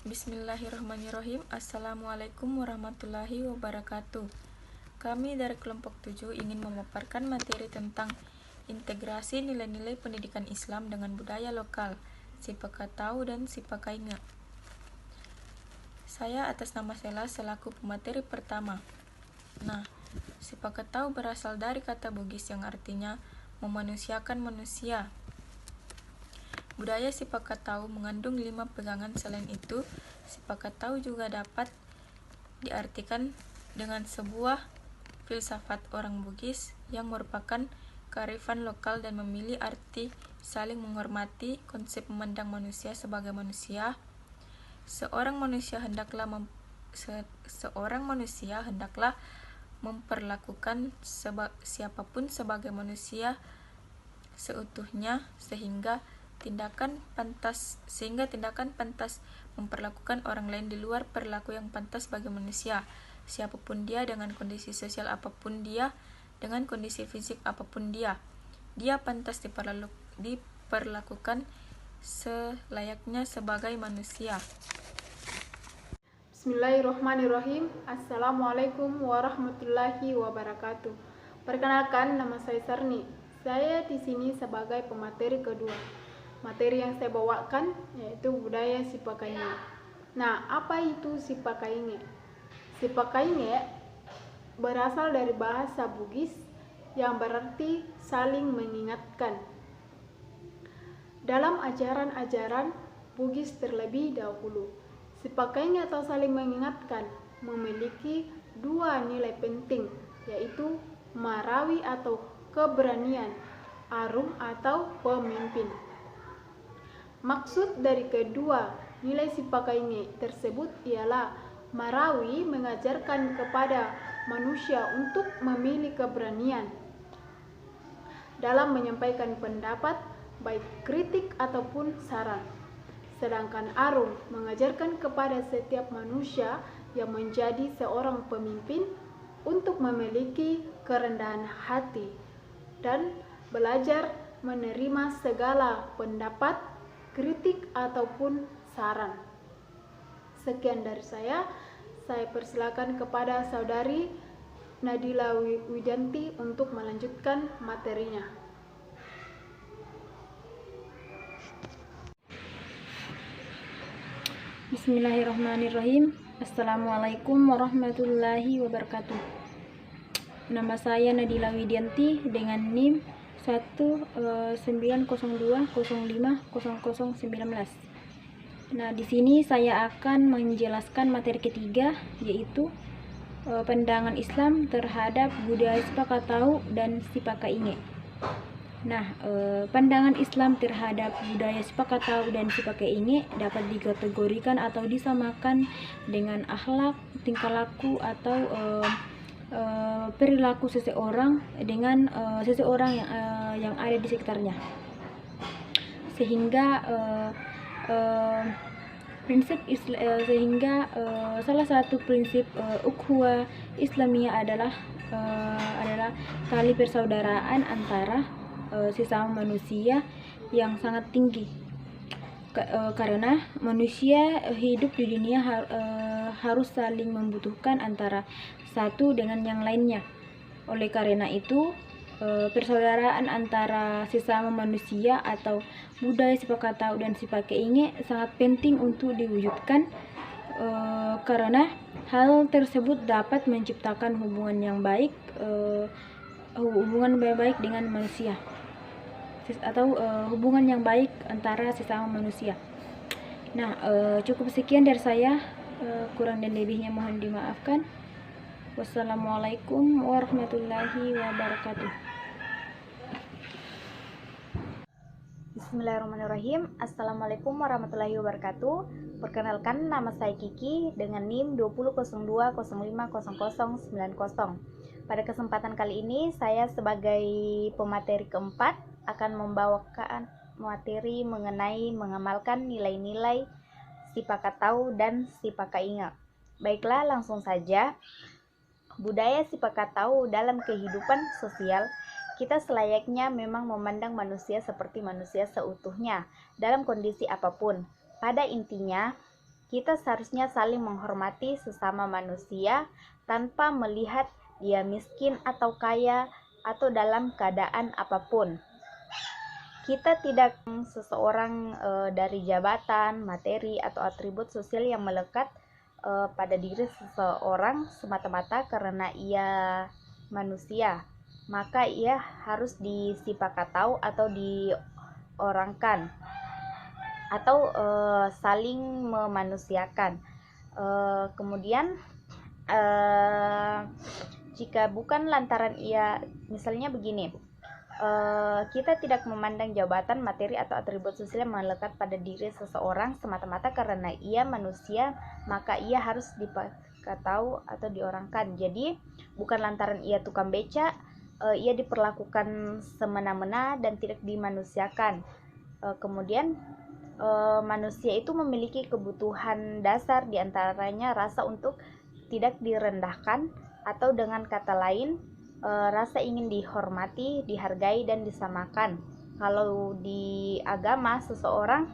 Bismillahirrahmanirrahim. Assalamualaikum warahmatullahi wabarakatuh. Kami dari kelompok 7 ingin memaparkan materi tentang integrasi nilai-nilai pendidikan Islam dengan budaya lokal, Sipakatau dan Sipakainga. Saya atas nama Sela selaku pemateri pertama. Nah, Sipakatau berasal dari kata Bugis yang artinya memanusiakan manusia. Budaya Sipakatau mengandung 5 pegangan. Selain itu, Sipakatau juga dapat diartikan dengan sebuah filsafat orang Bugis yang merupakan kearifan lokal dan memiliki arti saling menghormati, konsep memandang manusia sebagai manusia. Seorang manusia hendaklah memperlakukan siapapun sebagai manusia seutuhnya sehingga tindakan pantas memperlakukan orang lain di luar perilaku yang pantas bagi manusia, siapapun dia, dengan kondisi sosial apapun dia, dengan kondisi fisik apapun dia pantas diperlakukan selayaknya sebagai manusia. Bismillahirrahmanirrahim. Assalamualaikum warahmatullahi wabarakatuh. Perkenalkan, nama saya Sarni. Saya di sini sebagai pemateri kedua. Materi yang saya bawakan yaitu budaya Sipakainge. Nah, apa itu Sipakainge? Sipakainge berasal dari bahasa Bugis yang berarti saling mengingatkan. Dalam ajaran-ajaran Bugis terlebih dahulu, Sipakainge atau saling mengingatkan memiliki 2 nilai penting, yaitu marawi atau keberanian, arum atau pemimpin. Maksud dari kedua nilai Sipakainge tersebut ialah marawi mengajarkan kepada manusia untuk memiliki keberanian dalam menyampaikan pendapat, baik kritik ataupun saran. Sedangkan arum mengajarkan kepada setiap manusia yang menjadi seorang pemimpin untuk memiliki kerendahan hati dan belajar menerima segala pendapat, kritik ataupun saran. Sekian dari saya persilakan kepada saudari Nadila Widianti untuk melanjutkan materinya. Bismillahirrahmanirrahim. Assalamualaikum warahmatullahi wabarakatuh. Nama saya Nadila Widianti dengan NIM 19020500019. Nah, di sini saya akan menjelaskan materi ketiga, yaitu pandangan Islam terhadap budaya Sipakatau dan Sipakainge. Nah, pandangan Islam terhadap budaya Sipakatau dan Sipakainge dapat dikategorikan atau disamakan dengan akhlak, tingkah laku atau perilaku seseorang dengan seseorang yang ada di sekitarnya. Sehingga salah satu prinsip ukhuwah Islamiyah adalah tali persaudaraan antara sesama manusia yang sangat tinggi, karena manusia hidup di dunia harus saling membutuhkan antara satu dengan yang lainnya. Oleh karena itu, persaudaraan antara sesama manusia atau budaya Sipakatau dan Sipakainge sangat penting untuk diwujudkan, karena hal tersebut dapat menciptakan hubungan yang baik dengan manusia, atau hubungan yang baik antara sesama manusia. Nah, cukup sekian dari saya, kurang dan lebihnya mohon dimaafkan. Wassalamualaikum warahmatullahi wabarakatuh. Bismillahirrahmanirrahim. Assalamualaikum warahmatullahi wabarakatuh. Perkenalkan, nama saya Kiki dengan NIM 2002050090. Pada kesempatan kali ini, saya sebagai pemateri keempat akan membawakan materi mengenai mengamalkan nilai-nilai Sipakatau dan Sipakainge. Baiklah, langsung saja. Budaya Sipakatau dalam kehidupan sosial, kita selayaknya memang memandang manusia seperti manusia seutuhnya dalam kondisi apapun. Pada intinya, Kita seharusnya saling menghormati sesama manusia tanpa melihat dia miskin atau kaya atau dalam keadaan apapun. Kita tidak seseorang dari jabatan, materi, atau atribut sosial yang melekat pada diri seseorang semata-mata karena ia manusia, maka ia harus disipakatau atau diorangkan atau saling memanusiakan. Kemudian jika bukan lantaran ia, misalnya begini, kita tidak memandang jabatan, materi, atau atribut sosial yang melekat pada diri seseorang semata-mata karena ia manusia, maka ia harus dipakatau atau diorangkan. Jadi bukan lantaran ia tukang beca, ia diperlakukan semena-mena dan tidak dimanusiakan. Kemudian manusia itu memiliki kebutuhan dasar, diantaranya rasa untuk tidak direndahkan, atau dengan kata lain rasa ingin dihormati, dihargai, dan disamakan. Kalau di agama seseorang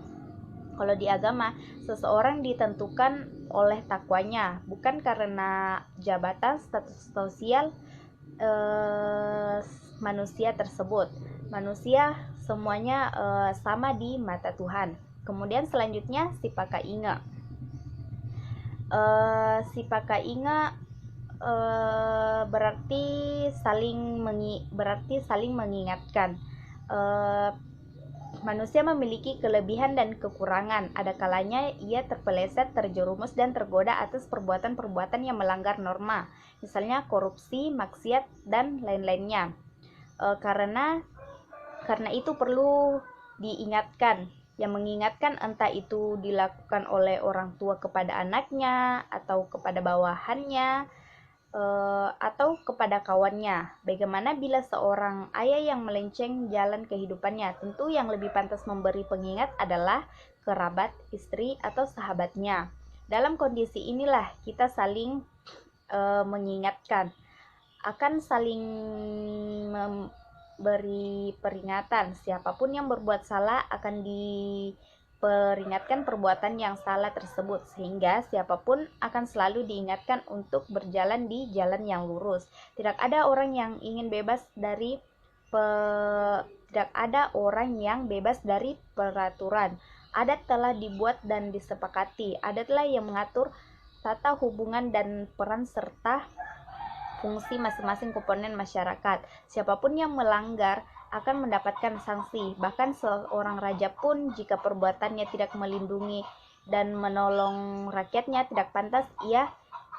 ditentukan oleh takwanya, bukan karena jabatan, status sosial manusia tersebut. Manusia semuanya sama di mata Tuhan. Kemudian selanjutnya sipaka inga. Sipaka inga berarti saling mengingatkan. Manusia memiliki kelebihan dan kekurangan. Ada kalanya ia terpeleset, terjerumus, dan tergoda atas perbuatan-perbuatan yang melanggar norma, misalnya korupsi, maksiat, dan lain-lainnya. Karena itu perlu diingatkan. Yang mengingatkan entah itu dilakukan oleh orang tua kepada anaknya, atau kepada bawahannya, atau kepada kawannya. Bagaimana bila seorang ayah yang melenceng jalan kehidupannya? Tentu yang lebih pantas memberi pengingat adalah kerabat, istri, atau sahabatnya. Dalam kondisi inilah kita saling mengingatkan, akan saling memberi peringatan. Siapapun yang berbuat salah akan diperingatkan perbuatan yang salah tersebut, sehingga siapapun akan selalu diingatkan untuk berjalan di jalan yang lurus. Tidak ada orang yang bebas dari peraturan. Adat telah dibuat dan disepakati. Adatlah yang mengatur tata hubungan dan peran serta fungsi masing-masing komponen masyarakat. Siapapun yang melanggar akan mendapatkan sanksi. Bahkan seorang raja pun jika perbuatannya tidak melindungi dan menolong rakyatnya, tidak pantas ia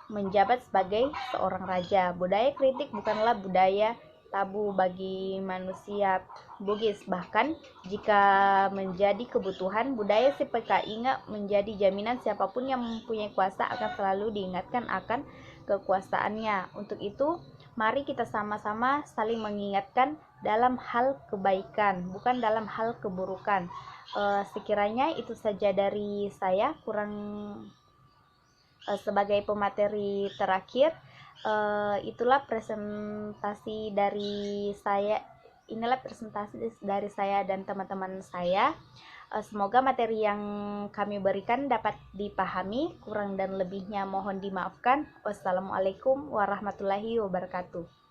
menjabat sebagai seorang raja. Budaya kritik bukanlah budaya tabu bagi manusia Bugis. Bahkan jika menjadi kebutuhan, budaya sipaka inga menjadi jaminan siapapun yang mempunyai kuasa akan selalu diingatkan akan kekuasaannya. Untuk itu, mari kita sama-sama saling mengingatkan dalam hal kebaikan, bukan dalam hal keburukan. Sekiranya itu saja dari saya, sebagai pemateri terakhir. Inilah presentasi dari saya dan teman-teman saya. Semoga materi yang kami berikan dapat dipahami. Kurang dan lebihnya mohon dimaafkan. Wassalamualaikum warahmatullahi wabarakatuh.